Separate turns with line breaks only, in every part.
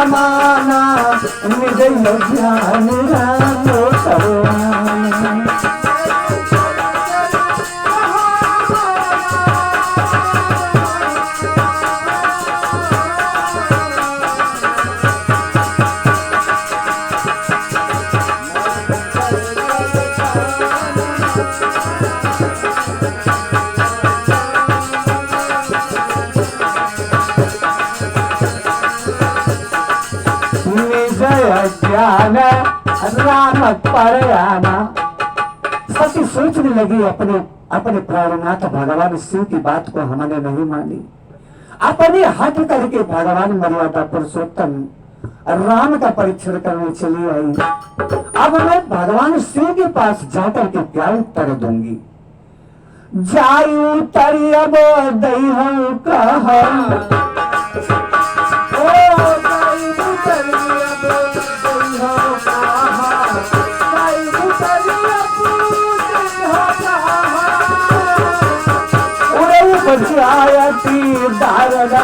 माना निज ज्ञान राम सर्वाना। ज्ञान राम पर आना। सती सोचने लगी अपने अपने प्राणनाथ भगवान शिव की बात को हमने नहीं मानी। अपने हट करके भगवान मर्यादा पुरुषोत्तम राम का परीक्षण करने चली आई। अब मैं भगवान शिव के पास जाकर के क्या उत्तर दूंगी। जायु तरी अब दई हूं कहा बचायती दारगा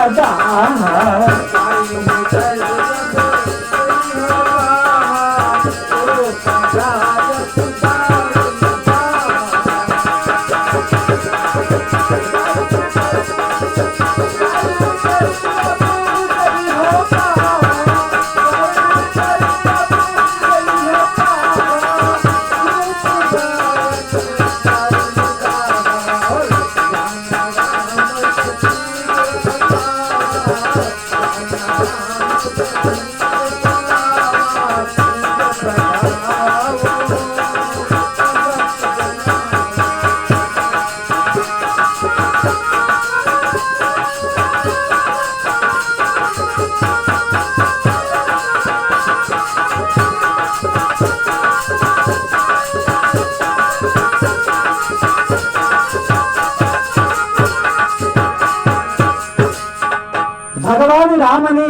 भगवान राम ने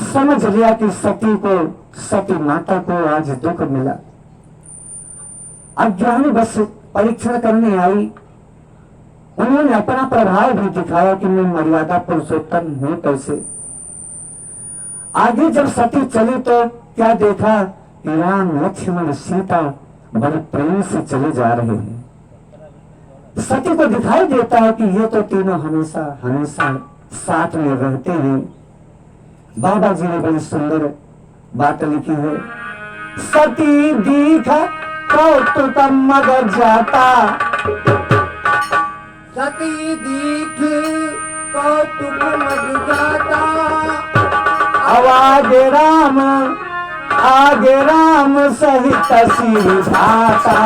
समझ लिया कि सती को, सती माता को आज दुख मिला। अज्ञानी बस परीक्षण करने आई। उन्होंने अपना प्रभाव भी दिखाया कि मैं मर्यादा पुरुषोत्तम हूं कैसे। आगे जब सती चली तो क्या देखा कि राम लक्ष्मण सीता बड़े प्रेम से चले जा रहे हैं। सती को दिखाई देता है कि ये तो तीनों हमेशा हमेशा साथ में रहते हैं। बाबा जी ने बड़ी सुंदर बात लिखी है। सती दीखा कौतुक मग जाता,
सती दीखी कौतुक मग जाता।
आगे राम सहित सीधाता।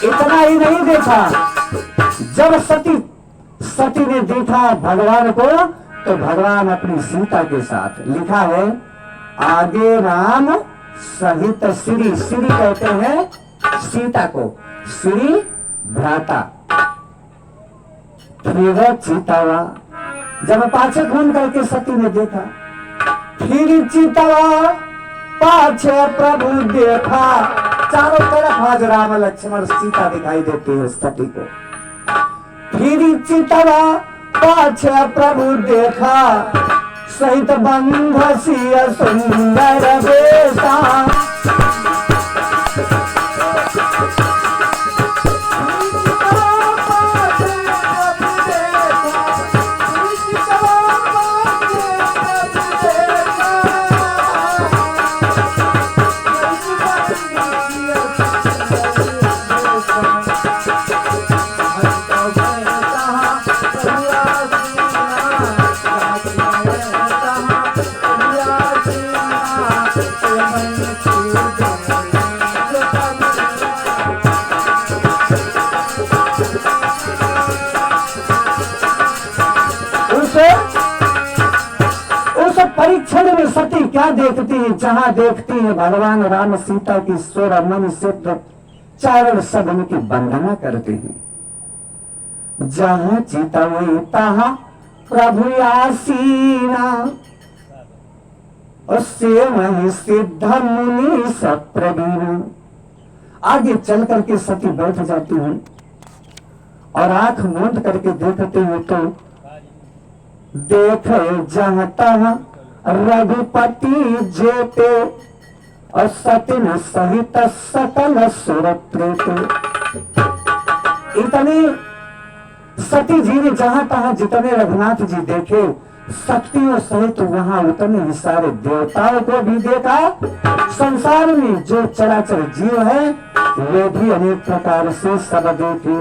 इतना ही नहीं देखा, जब सती ने देखा भगवान को तो भगवान अपनी सीता के साथ, लिखा है आगे राम सहित श्री, श्री कहते हैं सीता को, श्री भ्राता। फिर चितवा, जब पाछे घूम करके सती ने देखा, फिर चितवा पाछे प्रभु देखा। चारों तरफ आज राम लक्ष्मण सीता दिखाई देती है सती को। फिर चितवा पाछे प्रभु देखा, सहित बंध सिय सुंदर बेसा।
Thank you.
क्षण में सती क्या देखती है, जहां देखती है भगवान राम सीता की स्वर मन सिद्ध चारण सब उनकी वंदना करते हैं। जहां चितवई तहां प्रभु आसीना, और से वही सिद्ध मुनि सप्रवीण। आगे चल करके सती बैठ जाती हैं और आंख मूंद करके देखते हैं तो देख जहां तहां रघुपति जेते, और सतिन सहित सकल सुर प्रेत। इतने सती जी ने जहां तहां जितने रघुनाथ जी देखे, शक्तियों सहित वहां उतने ही सारे देवताओं को भी देखा। संसार में जो चराचर जीव है वे भी अनेक प्रकार से सब देखे।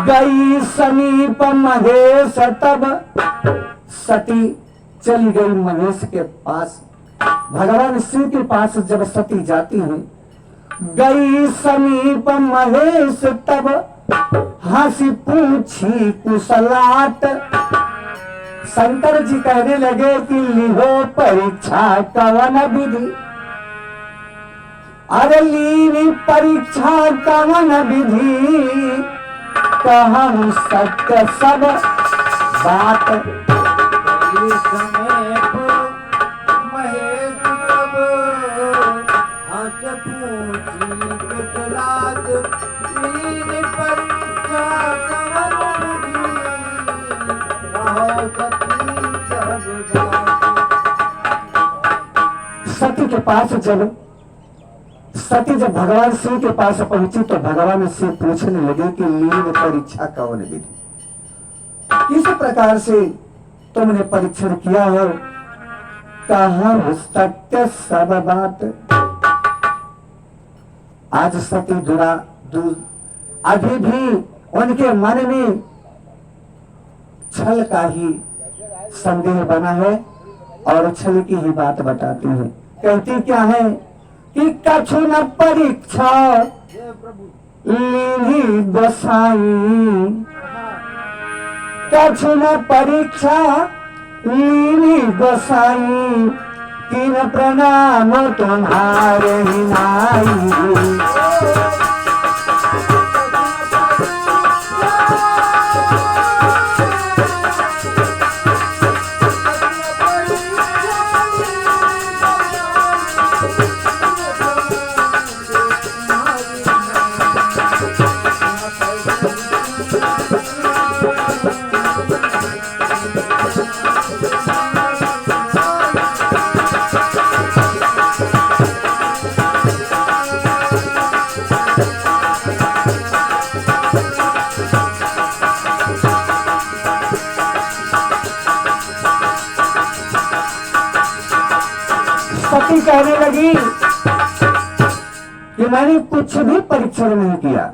गई समीप महेश तब, सती चली गई महेश के पास। भगवान शिव के पास जब सती जाती है, गई समीप महेश तब, हंसी पूछी कुशलात। शंकर जी कहने लगे कि लिहो परीक्षा कवन विधि, अरे लीनी परीक्षा कवन विधि, कहूं सत्य सब बात।
महेश सब हंस पूछी कुशलात, लीनी परीक्षा कवन विधि, कहूं सत्य सब बात।
सती के पास जब भगवान शिव के पास पहुंची तो भगवान शिव पूछने लगे कि लीन परीक्षा कौन विधि, किस प्रकार से तुमने परीक्षण किया है। कहा सत्य सब बात। आज सती अभी भी उनके मन में छल का ही संदेह बना है और छल की ही बात बताती है। कहती क्या है कि कछु न परीक्षा लीनी गोसाई, कछु न परीक्षा लीनी गोसाई, तीन प्रणाम तुम्हारे ही नाई। सती कहने लगी कि मैंने कुछ भी परीक्षण नहीं किया।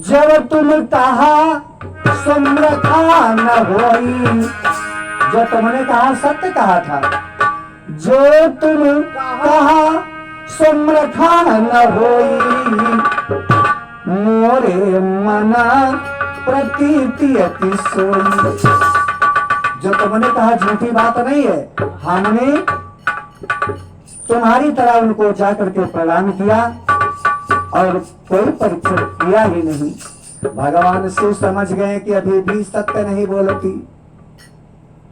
जब तुम कहा सुम्रखा न होई, जो तुमने कहा सत्य कहा था। जो तुम कहा सुम्रखा न होई, मोरे मना प्रतीति अति सोई। जो तुमने कहा झूठी बात नहीं है। हमने तुम्हारी तरह उनको जाकर के प्रणाम किया और कोई परीक्षण किया ही नहीं। भगवान शिव समझ गए कि अभी भी सत्य नहीं बोलती।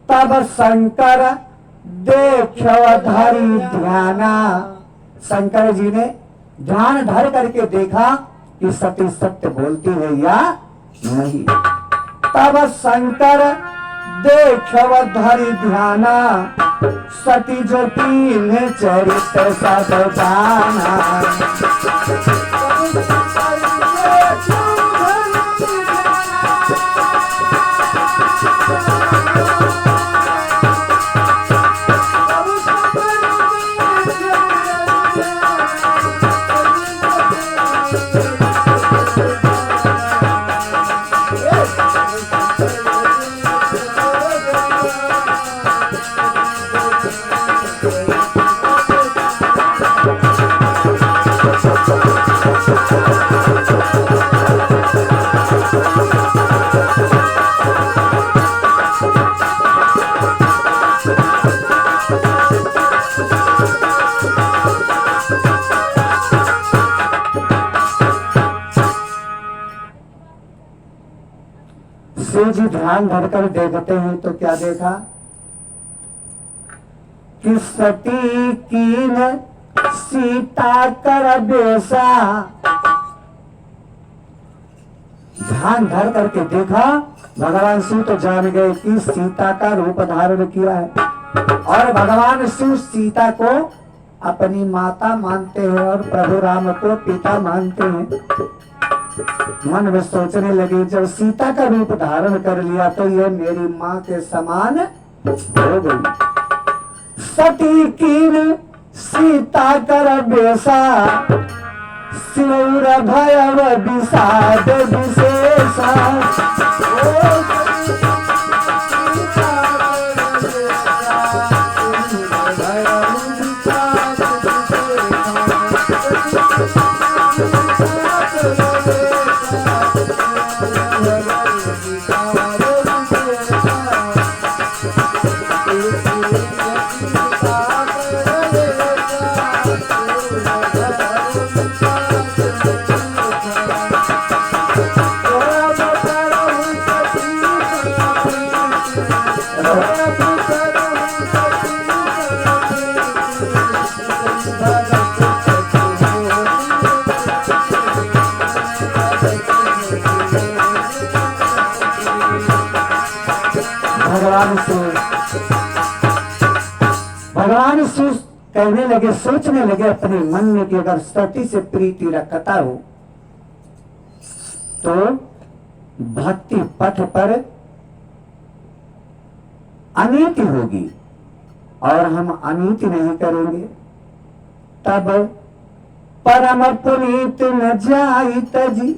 तब शंकर देखो धरी ध्याना, शंकर जी ने ध्यान धर करके देखा कि सती सत्य बोलती है या नहीं। तब शंकर देखव धरि ध्याना, सती जो तीन चरित्र सब जाना।
Thank you.
शिव जी ध्यान धरकर देखते हैं तो क्या देखा कि सती कीन सीता कर बेसा। ध्यान धर करके देखा, भगवान शिव तो जान गए कि सीता का रूप धारण किया है, और भगवान शिव सीता को अपनी माता मानते हैं और प्रभु राम को पिता मानते हैं। मन में सोचने लगे, जब सीता का रूप धारण कर लिया तो ये मेरी माँ के समान हो गई। सती कीन सीता कर बेसा, सिर भयव विषाद विशेषा। भगवान शिव कहने लगे, सोचने लगे अपने मन में कि अगर सती से प्रीति रखता हो तो भक्ति पथ पर अनीति होगी और हम अनीति नहीं करेंगे। तब परम पुनीत न जाई तजी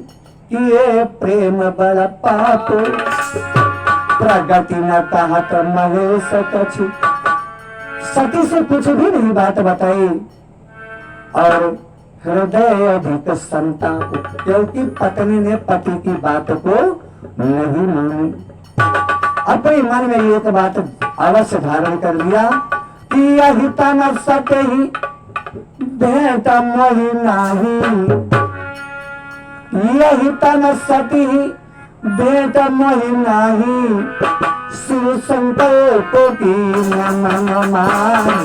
किए प्रेम बल पाप, प्रगति न कहत महेश कछु। सती से कुछ भी नहीं बात बताई और हृदय अधिक संताप, क्योंकि पत्नी ने पति की बात को नहीं मानी। अपने मन में एक बात अवश्य धारण कर लिया कि यही तन सके ही भेंट मोहि नाही, यही तन सती भेंट मोहि नाही, शिव संकल्प की मन मानी।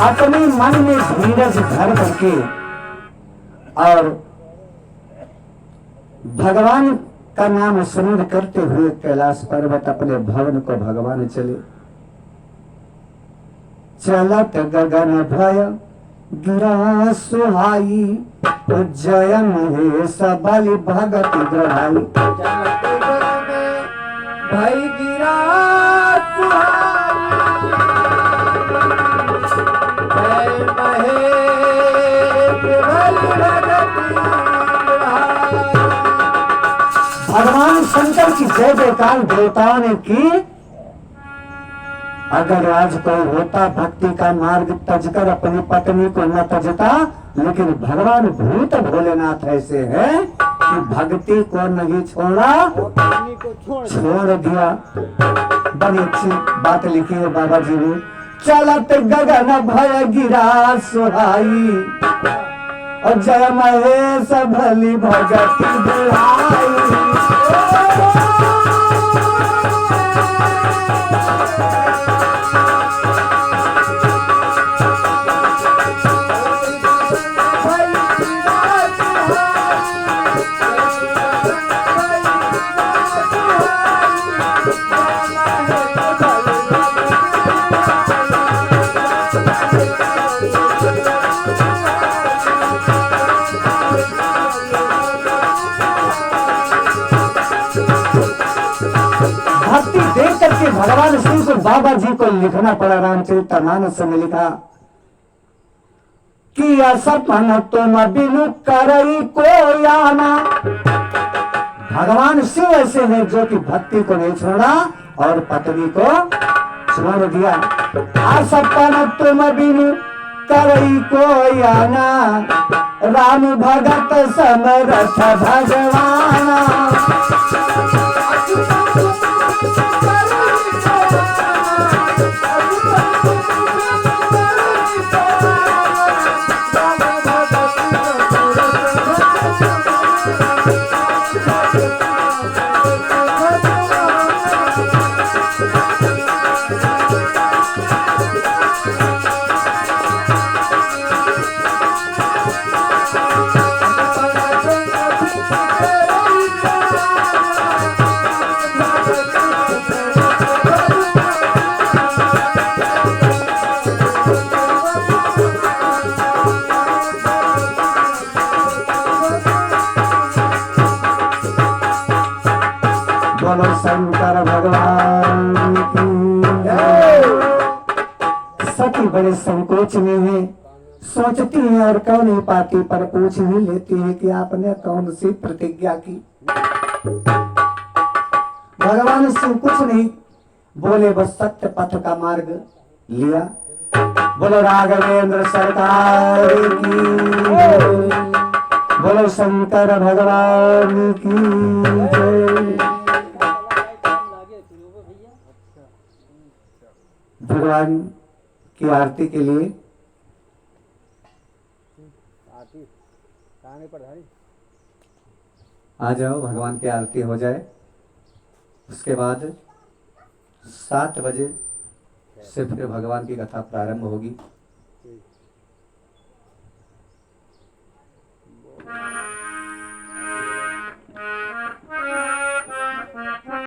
अपने मन में धीरज धर करके और भगवान का नाम स्मरण करते हुए कैलाश पर्वत अपने भवन को भगवान चले। चलत गगन भय गिरा सुहाई, जय महेश बलि भगति ग्रहाई।
चलत गगन भय गिरा सुहाई, जय महेश बलि भगति ग्रहाई।
भगवान शंकर की जय जयकार देवताओं ने की। अगर आज कोई होता भक्ति का मार्ग तजकर अपनी पत्नी को न तजता, लेकिन भगवान भूत भोलेनाथ ऐसे हैं कि भक्ति को नहीं छोड़ा, छोड़ दिया। बड़ी अच्छी बात लिखी है बाबा जी ने। चलत गगन भय गिरा सुहाई, और जय महेश भली भगति बुलाई। भक्ति देख करके भगवान श्री को बाबा जी को लिखना पड़ा। रामचरितमानस में लिखा कि असपन तुम बिनु करई को आना। भगवान शिव ऐसे हैं जो कि भक्ति को नहीं छोड़ा और पत्नी को छोड़ दिया। असपन तुम बिनु करई को आना, राम भगत समरथ भगवाना। बोलो शंकर भगवान की जय। सती बड़े संकोच में है, सोचती है और कह नहीं पाती, पर पूछ ही लेती है कि आपने कौन सी प्रतिज्ञा की। भगवान शिव कुछ नहीं बोले, बस सत्य पथ का मार्ग लिया। बोलो राघवेंद्र सरकार की जय। बोलो शंकर भगवान की जय। भगवान की आरती के लिए आ जाओ, भगवान की आरती हो जाए। उसके बाद 7 बजे से फिर भगवान की कथा प्रारंभ होगी।